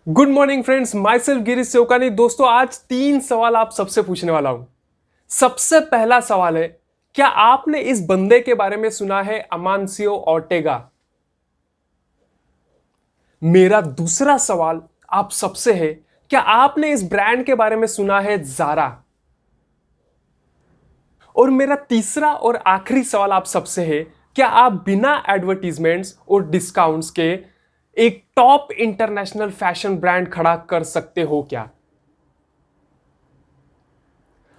Good morning friends, myself Girish Sevakani. दोस्तों, आज 3 सवाल आप सबसे पूछने वाला हूं। सबसे पहला सवाल है, क्या आपने इस बंदे के बारे में सुना है, अमानसियो ऑर्टेगा? मेरा दूसरा सवाल आप सबसे है, क्या आपने इस ब्रांड के बारे में सुना है, ज़ारा? और मेरा तीसरा और आखिरी सवाल आप सबसे है, क्या आप बिना एडवर्टीजमेंट्स और डिस्काउंट्स के एक टॉप इंटरनेशनल फैशन ब्रांड खड़ा कर सकते हो क्या?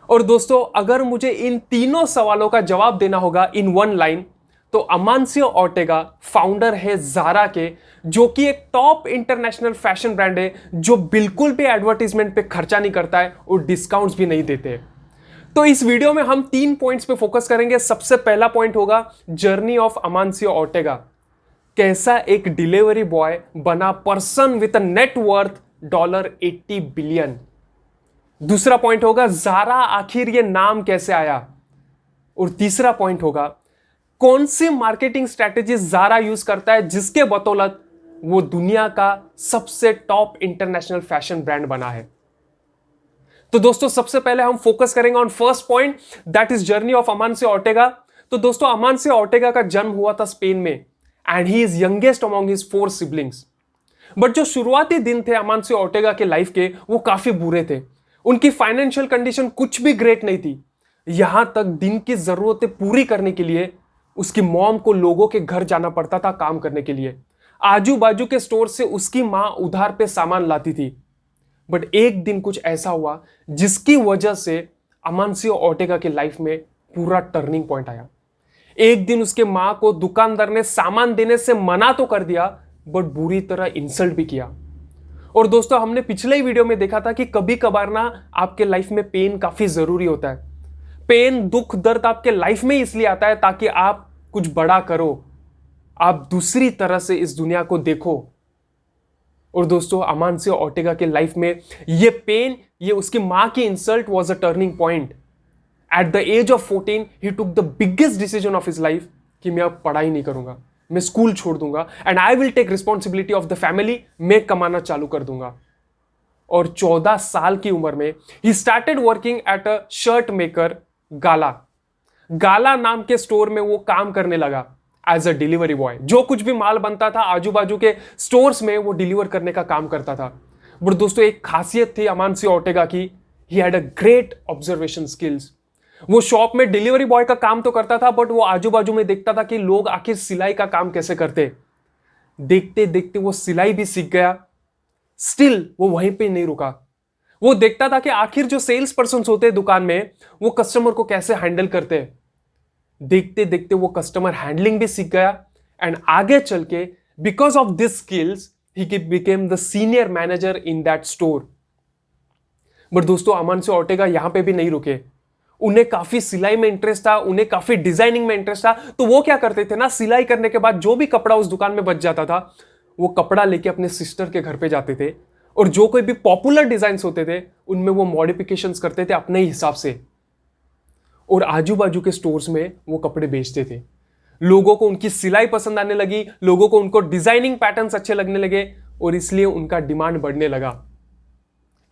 और दोस्तों, अगर मुझे इन तीनों सवालों का जवाब देना होगा इन वन लाइन, तो अमानसियो ऑर्टेगा फाउंडर है ज़ारा के, जो कि एक टॉप इंटरनेशनल फैशन ब्रांड है, जो बिल्कुल भी एडवर्टीजमेंट पे खर्चा नहीं करता है और डिस्काउंट्स भी नहीं देते। तो इस वीडियो में हम 3 पॉइंट्स पे फोकस करेंगे। सबसे पहला पॉइंट होगा जर्नी ऑफ अमानसियो ऑर्टेगा, कैसा एक डिलीवरी बॉय बना person with a net worth $80 billion. दूसरा पॉइंट होगा ज़ारा आखिर ये नाम कैसे आया। और तीसरा पॉइंट होगा कौन सी मार्केटिंग स्ट्रैटेजी ज़ारा यूज करता है, जिसके बदौलत वो दुनिया का सबसे टॉप इंटरनेशनल फैशन ब्रांड बना है। तो दोस्तों, सबसे पहले हम फोकस करेंगे on first point, that is journey of Amancio Ortega. तो दोस्तों, अमानसियो ऑर्टेगा का जन्म हुआ था स्पेन में, and he is youngest among his 4 siblings. But जो शुरुआती दिन थे अमानसियो ऑर्टेगा के लाइफ के, वो काफी बुरे थे। उनकी फाइनेंशियल कंडीशन कुछ भी ग्रेट नहीं थी। यहां तक दिन की जरूरतें पूरी करने के लिए उसकी मॉम को लोगों के घर जाना पड़ता था काम करने के लिए। आजू बाजू के स्टोर से उसकी मां उधार पे सामान लाती थी। बट एक दिन कुछ ऐसा हुआ जिसकी वजह से अमानसियो ऑर्टेगा के लाइफ में पूरा टर्निंग पॉइंट आया। एक दिन उसके मां को दुकानदार ने सामान देने से मना तो कर दिया, बट बुरी तरह इंसल्ट भी किया। और दोस्तों, हमने पिछले ही वीडियो में देखा था कि कभी कभार ना आपके लाइफ में पेन काफी जरूरी होता है। पेन, दुख, दर्द आपके लाइफ में इसलिए आता है ताकि आप कुछ बड़ा करो, आप दूसरी तरह से इस दुनिया को देखो। और दोस्तों, अमानसियो ऑर्टेगा के लाइफ में ये पेन, ये उसकी मां की insult was a turning point. At the age of 14 he took the biggest decision of his life कि मैं अब पढ़ाई नहीं करूंगा, मैं स्कूल छोड़ दूंगा, and I will take responsibility of the family. मैं कमाना चालू कर दूंगा। और 14 साल की उम्र में ही started working at a shirt maker, Gala. Gala नाम के स्टोर में वो काम करने लगा एज अ डिलीवरी बॉय। जो कुछ भी माल बनता था आजू बाजू के स्टोर्स में, वो डिलीवर करने का काम करता था। बट दोस्तों, एक खासियत थी अमानसियो ऑर्टेगा की, he had a great observation skills. वो शॉप में डिलीवरी बॉय का काम तो करता था, बट वो आजू बाजू में देखता था कि लोग आखिर सिलाई का काम कैसे करते। देखते देखते वो सिलाई भी सीख गया। स्टिल वो वहीं पे नहीं रुका। वो देखता था कि आखिर जो सेल्स पर्सन होते हैं दुकान में, वो कस्टमर को कैसे हैंडल करते हैं। देखते देखते वो कस्टमर हैंडलिंग भी सीख गया, एंड आगे चल के because of this skills he became the senior manager in that store. But दोस्तों, अमानसियो ऑर्टेगा यहां पे भी नहीं रुके। उन्हें काफी सिलाई में इंटरेस्ट था, उन्हें काफी डिजाइनिंग में इंटरेस्ट था। तो वो क्या करते थे ना, सिलाई करने के बाद जो भी कपड़ा उस दुकान में बच जाता था, वो कपड़ा लेके अपने सिस्टर के घर पे जाते थे, और जो कोई भी पॉपुलर डिजाइन होते थे उनमें वो मॉडिफिकेशंस करते थे अपने हिसाब से, और आजू बाजू के स्टोर्स में वो कपड़े बेचते थे। लोगों को उनकी सिलाई पसंद आने लगी, लोगों को उनको डिजाइनिंग पैटर्न्स अच्छे लगने लगे, और इसलिए उनका डिमांड बढ़ने लगा।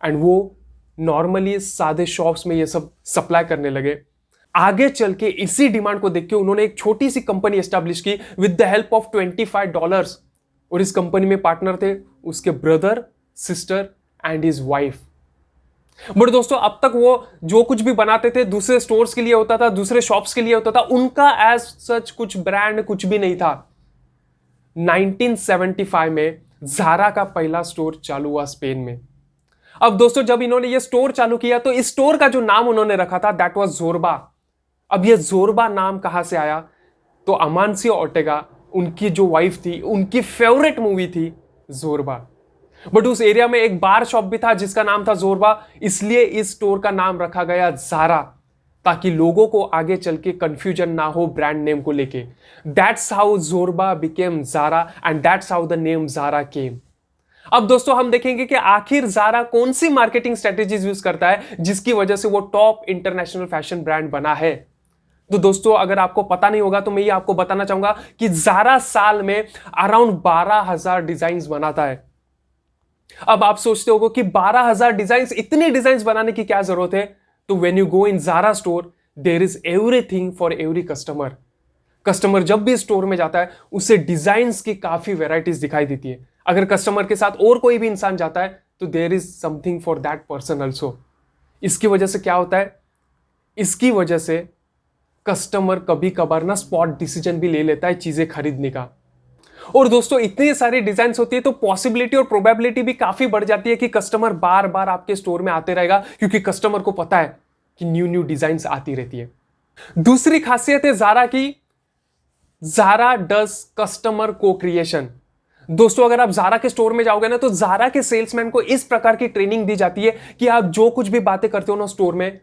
एंड वो नॉर्मली सादे शॉप्स में ये सब सप्लाई करने लगे। आगे चल के इसी डिमांड को देख के उन्होंने एक छोटी सी कंपनी एस्टैब्लिश की विद द हेल्प ऑफ $25। और इस कंपनी में पार्टनर थे उसके brother, sister and his wife. But दोस्तों, अब तक वो जो कुछ भी बनाते थे दूसरे स्टोर्स के लिए होता था, दूसरे शॉप्स के लिए होता था। उनका एज सच कुछ ब्रांड कुछ भी नहीं था। 1975 में ज़ारा का पहला स्टोर चालू हुआ स्पेन में। अब दोस्तों, जब इन्होंने ये स्टोर चालू किया तो इस स्टोर का जो नाम उन्होंने रखा था दैट वाज ज़ोरबा। अब ये ज़ोरबा नाम कहां से आया, तो अमानसियो ऑर्टेगा, उनकी जो वाइफ थी, उनकी फेवरेट मूवी थी ज़ोरबा। बट उस एरिया में एक बार शॉप भी था जिसका नाम था ज़ोरबा, इसलिए इस स्टोर का नाम रखा गया ज़ारा, ताकि लोगों को आगे चल के कंफ्यूजन ना हो ब्रांड नेम को लेके। That's how Zorba became Zara, and that's how the name Zara came. अब दोस्तों, हम देखेंगे कि आखिर ज़ारा कौन सी मार्केटिंग स्ट्रेटेजीज यूज करता है जिसकी वजह से वो टॉप इंटरनेशनल फैशन ब्रांड बना है। तो दोस्तों, अगर आपको पता नहीं होगा तो मैं ये आपको बताना चाहूंगा कि ज़ारा साल में अराउंड 12,000 डिजाइन बनाता है। अब आप सोचते होगे कि 12,000 डिजाइन, इतनी डिजाइन बनाने की क्या जरूरत है? तो when you go in Zara store, there is everything for every customer. Customer जब भी स्टोर में जाता है उसे डिजाइन्स की काफी वेराइटीज दिखाई देती है। अगर कस्टमर के साथ और कोई भी इंसान जाता है तो there is something for that person also. इसकी वजह से क्या होता है? इसकी वजह से कस्टमर कभी कभार ना स्पॉट डिसीजन भी ले लेता है चीजें खरीदने का। और दोस्तों इतनी सारी डिजाइन होती है तो पॉसिबिलिटी और प्रोबेबिलिटी भी काफी बढ़ जाती है कि कस्टमर बार बार आपके स्टोर में आते रहेगा, क्योंकि कस्टमर को पता है कि न्यू न्यू डिजाइन आती रहती है। दूसरी खासियत है ज़ारा की, ज़ारा डज कस्टमर को क्रिएशन। दोस्तों अगर आप ज़ारा के स्टोर में जाओगे ना तो ज़ारा के सेल्समैन को इस प्रकार की ट्रेनिंग दी जाती है कि आप जो कुछ भी बातें करते हो ना स्टोर में,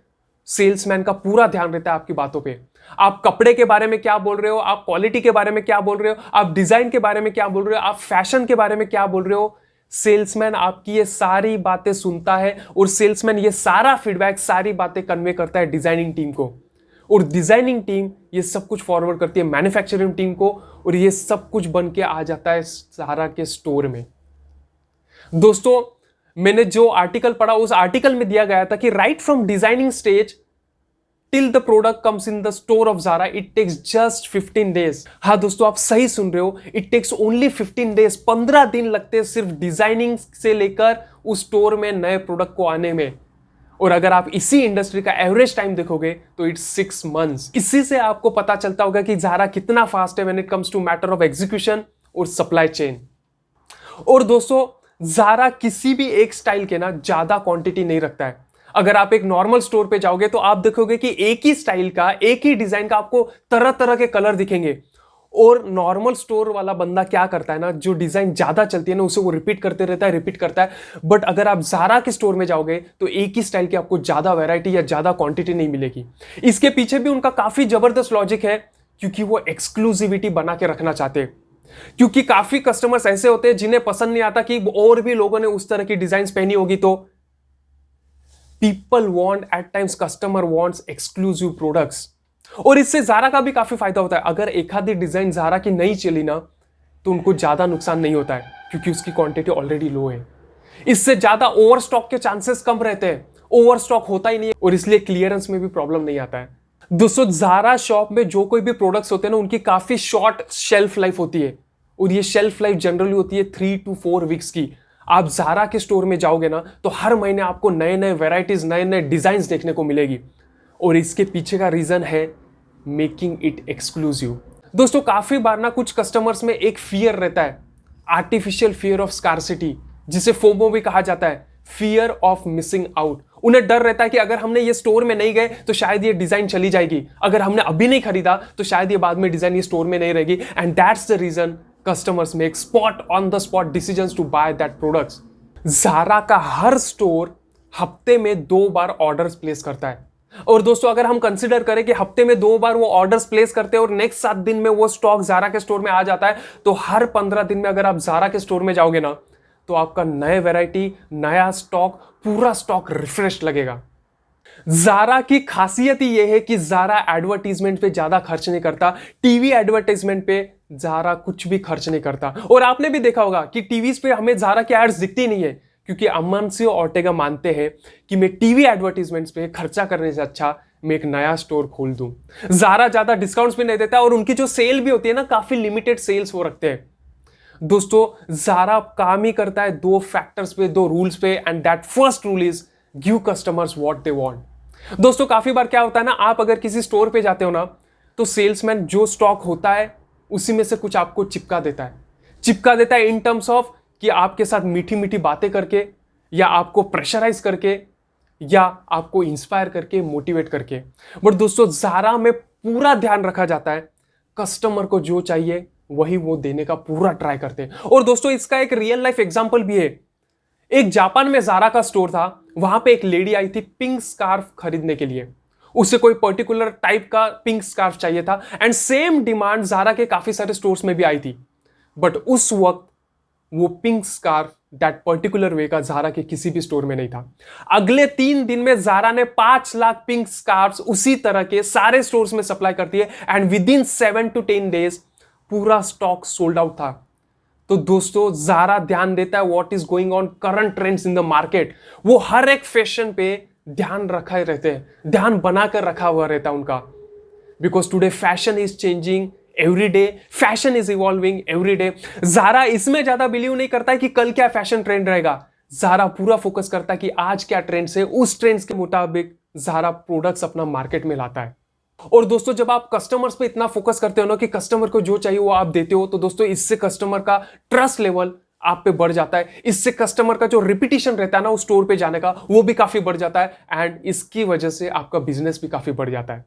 सेल्समैन का पूरा ध्यान रहता है आपकी बातों पे। आप कपड़े के बारे में क्या बोल रहे हो, आप क्वालिटी के बारे में क्या बोल रहे हो, आप डिजाइन के बारे में क्या बोल रहे हो, आप फैशन के बारे में क्या बोल रहे हो। सेल्समैन आपकी ये सारी बातें सुनता है और सेल्समैन ये सारा फीडबैक, सारी बातें कन्वे करता है डिजाइनिंग टीम को, और डिजाइनिंग टीम ये सब कुछ फॉरवर्ड करती है मैन्युफैक्चरिंग टीम को, और ये सब कुछ बन के आ जाता है ज़ारा के स्टोर में। दोस्तों मैंने जो आर्टिकल पढ़ा उस आर्टिकल में दिया गया था कि right from designing stage till the product comes in the store of Zara it takes just 15 days. हाँ दोस्तों आप सही सुन रहे हो, इट टेक्स ओनली 15 डेज, 15 दिन लगते हैं सिर्फ डिजाइनिंग से लेकर उस स्टोर में नए प्रोडक्ट को आने में। और अगर आप इसी इंडस्ट्री का एवरेज टाइम देखोगे तो इट्स 6 मंथ्स। इसी से आपको पता चलता होगा कि ज़ारा कितना फास्ट है when it comes to matter of execution और सप्लाई चेन। और दोस्तों ज़ारा किसी भी एक स्टाइल के ना ज्यादा क्वांटिटी नहीं रखता है। अगर आप एक नॉर्मल स्टोर पे जाओगे तो आप देखोगे कि एक ही स्टाइल का, एक ही डिजाइन का आपको तरह तरह के कलर दिखेंगे। और नॉर्मल स्टोर वाला बंदा क्या करता है ना, जो डिजाइन ज्यादा चलती है ना उसे वो रिपीट करते रहता है, रिपीट करता है। बट अगर आप ज़ारा के स्टोर में जाओगे तो एक ही स्टाइल की आपको ज्यादा वैरायटी या ज्यादा क्वांटिटी नहीं मिलेगी। इसके पीछे भी उनका काफी जबरदस्त लॉजिक है, क्योंकि वो एक्सक्लूसिविटी बना के रखना चाहते हैं। क्योंकि काफी कस्टमर्स ऐसे होते हैं जिन्हें पसंद नहीं आता कि और भी लोगों ने उस तरह की डिजाइन पहनी होगी। तो people want at times, customer wants exclusive products. और इससे ज़ारा का भी काफी फायदा होता है। अगर एक आधी डिजाइन ज़ारा की नहीं चली ना तो उनको ज्यादा नुकसान नहीं होता है, क्योंकि उसकी क्वांटिटी ऑलरेडी लो है। इससे ज्यादा ओवर स्टॉक के चांसेस कम रहते हैं, ओवर स्टॉक होता ही नहीं है, और इसलिए क्लियरेंस में भी प्रॉब्लम नहीं आता है। दोस्तों ज़ारा शॉप में जो कोई भी प्रोडक्ट्स होते हैं ना उनकी काफी शॉर्ट शेल्फ लाइफ होती है, और ये शेल्फ लाइफ जनरली होती है 3 to 4 वीक्स की। आप ज़ारा के स्टोर में जाओगे ना तो हर महीने आपको नए नए वेराइटीज, नए नए डिजाइन देखने को मिलेगी, और इसके पीछे का रीजन है मेकिंग इट एक्सक्लूसिव। दोस्तों काफी बार ना कुछ कस्टमर्स में एक फियर रहता है, आर्टिफिशियल फियर ऑफ स्कार्सिटी, जिसे फोमो भी कहा जाता है, फियर ऑफ मिसिंग आउट। उन्हें डर रहता है कि अगर हमने ये स्टोर में नहीं गए तो शायद ये डिजाइन चली जाएगी, अगर हमने अभी नहीं खरीदा तो शायद ये बाद में डिजाइन ये स्टोर में नहीं रहेगी। And that's the reason customers make spot on the spot decisions to buy that products. Zara का हर स्टोर हफ्ते में 2 बार ऑर्डर्स प्लेस करता है। और दोस्तों अगर हम कंसीडर करें कि हफ्ते में 2 बार वो ऑर्डर्स प्लेस करते हैं और नेक्स्ट 7 दिन में वो स्टॉक ज़ारा के स्टोर में आ जाता है, तो हर 15 दिन में अगर आप ज़ारा के स्टोर में जाओगे ना तो आपका नए वैरायटी, नया स्टॉक, पूरा स्टॉक रिफ्रेश लगेगा। ज़ारा की खासियत ही यह है कि ज़ारा एडवर्टीजमेंट पे ज्यादा खर्च नहीं करता। टीवी एडवर्टाइजमेंट पे ज़ारा कुछ भी खर्च नहीं करता। और आपने भी देखा होगा कि टीवीज पे हमें ज़ारा की एड्स दिखती नहीं है, क्योंकि अमांसियो ऑर्टेगा मानते हैं कि मैं टीवी एडवर्टीजमेंट्स पे खर्चा करने से अच्छा मैं एक नया स्टोर खोल दूं। ज़ारा ज्यादा डिस्काउंट्स भी नहीं देता, और उनकी जो सेल भी होती है ना, काफी लिमिटेड सेल्स वो रखते हैं। दोस्तों ज़ारा काम ही करता है 2 फैक्टर्स पे, 2 रूल्स पे, and that first rule is give customers what they want. दोस्तों काफी बार क्या होता है ना, आप अगर किसी स्टोर पे जाते हो ना तो सेल्समैन जो स्टॉक होता है उसी में से कुछ आपको चिपका देता है इन टर्म्स ऑफ कि आपके साथ मीठी मीठी बातें करके, या आपको प्रेशराइज करके, या आपको इंस्पायर करके, मोटिवेट करके। बट दोस्तों ज़ारा में पूरा ध्यान रखा जाता है, कस्टमर को जो चाहिए वही वो देने का पूरा ट्राई करते हैं। और दोस्तों इसका एक रियल लाइफ एग्जांपल भी है। एक जापान में ज़ारा का स्टोर था, वहां पे एक लेडी आई थी पिंक स्कार्फ खरीदने के लिए। उसे कोई पर्टिकुलर टाइप का पिंक स्कार्फ चाहिए था, एंड सेम डिमांड ज़ारा के काफी सारे स्टोर्स में भी आई थी। बट उस वक्त वो pink scarf that particular way का ज़ारा के किसी भी स्टोर में नहीं था। अगले 3 दिन में ज़ारा ने 5 लाख पिंक स्कार्फ्स उसी तरह के सारे स्टोर्स में सप्लाई करती है, and with in 7 to 10 days पूरा स्टॉक सोल्ड आउट था। तो दोस्तों ज़ारा ध्यान देता है what is going on current trends in the market. वो हर एक फैशन पे ध्यान रखा रहते हैं, ध्यान बनाकर रखा हुआ रहता है उनका। Because today fashion is changing every day, fashion is evolving every day. Zara इसमें ज्यादा बिलीव नहीं करता है कि कल क्या फैशन ट्रेंड रहेगा। ज़ारा पूरा फोकस करता है कि आज क्या ट्रेंड्स है, उस ट्रेंड्स के मुताबिक ज़ारा प्रोडक्ट्स अपना मार्केट में लाता है। और दोस्तों जब आप कस्टमर्स पे इतना फोकस करते हो ना कि कस्टमर को जो चाहिए वो आप देते हो, तो दोस्तों इससे कस्टमर का ट्रस्ट लेवल आप पे बढ़ जाता है। इससे कस्टमर का जो रिपीटिशन रहता है ना उस स्टोर पे जाने का, वो भी काफी बढ़ जाता है एंड इसकी वजह से आपका बिजनेस भी काफी बढ़ जाता है।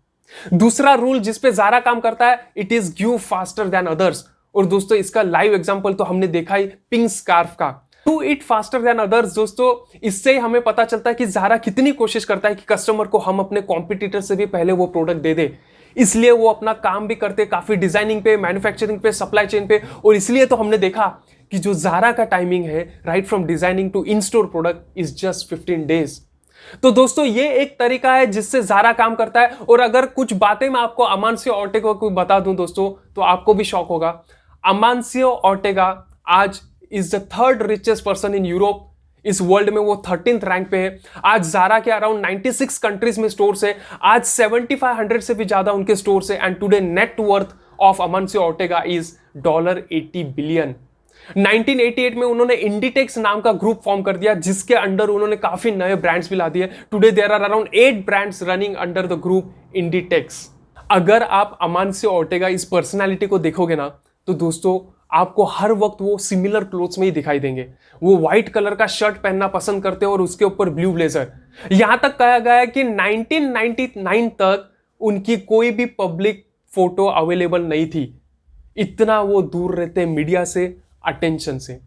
दूसरा रूल जिस पे ज़ारा काम करता है, it is give faster than others. और दोस्तों इसका लाइव एग्जांपल तो हमने देखा ही पिंक स्कार्फ का। Do it faster than others. दोस्तों इससे हमें पता चलता है कि ज़ारा कितनी कोशिश करता है कि कस्टमर को हम अपने कॉम्पिटिटर से भी पहले वो प्रोडक्ट दे दे। इसलिए वो अपना काम भी करते काफी डिजाइनिंग पे, मैन्युफैक्चरिंग पे, सप्लाई चेन पे। और इसलिए तो हमने देखा कि जो ज़ारा का टाइमिंग है right from designing to in store product is just 15 days. तो दोस्तों ये एक तरीका है जिससे ज़ारा काम करता है। और अगर कुछ बातें मैं आपको अमानसियो ओर्टेगा को बता दूं दोस्तों, तो आपको भी शॉक होगा। अमानसियो ओर्टेगा आज is the third richest person in Europe. इस वर्ल्ड में वो 13th रैंक पे है। आज ज़ारा के अराउंड 96 कंट्रीज में स्टोर्स है। आज 7500 से भी ज्यादा उनके स्टोर्स है। And today net worth of Amancio Ortega is $80 billion. 1988 में उन्होंने इंडिटेक्स नाम का ग्रुप फॉर्म कर दिया, जिसके अंडर उन्होंने काफी नए ब्रांड्स भी ला दिए। Today there are around 8 brands running under the group Inditex. अगर आप अमानसियो ओर्टेगा इस पर्सनालिटी को देखोगे ना, तो दोस्तों आपको हर वक्त वो सिमिलर क्लोथ्स में ही दिखाई देंगे। वो व्हाइट कलर का शर्ट पहनना पसंद करते हैं और उसके ऊपर ब्लू ब्लेजर। यहां तक कहा गया है कि 1999 तक उनकी कोई भी पब्लिक फोटो अवेलेबल नहीं थी। इतना वो दूर रहते हैं मीडिया से, अटेंशन से।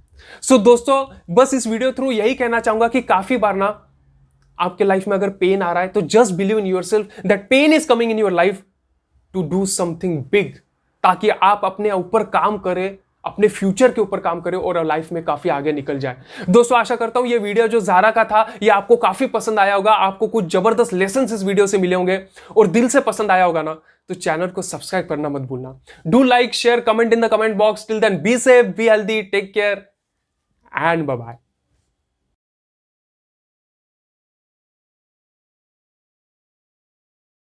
सो दोस्तों बस इस वीडियो थ्रू यही कहना चाहूंगा कि काफी बार ना आपके लाइफ में अगर पेन आ रहा है, तो just believe in yourself that pain is coming in your life to do something big, ताकि आप अपने ऊपर काम करें, अपने फ्यूचर के ऊपर काम करें और लाइफ में काफी आगे निकल जाए। दोस्तों आशा करता हूं ये वीडियो जो ज़ारा का था ये आपको काफी पसंद आया होगा। आपको कुछ जबरदस्त लेसन इस वीडियो से मिले होंगे और दिल से पसंद आया होगा ना, तो चैनल को सब्सक्राइब करना मत भूलना। Do like, share, comment in the comment box. Till then be safe, be healthy, take care and bye bye.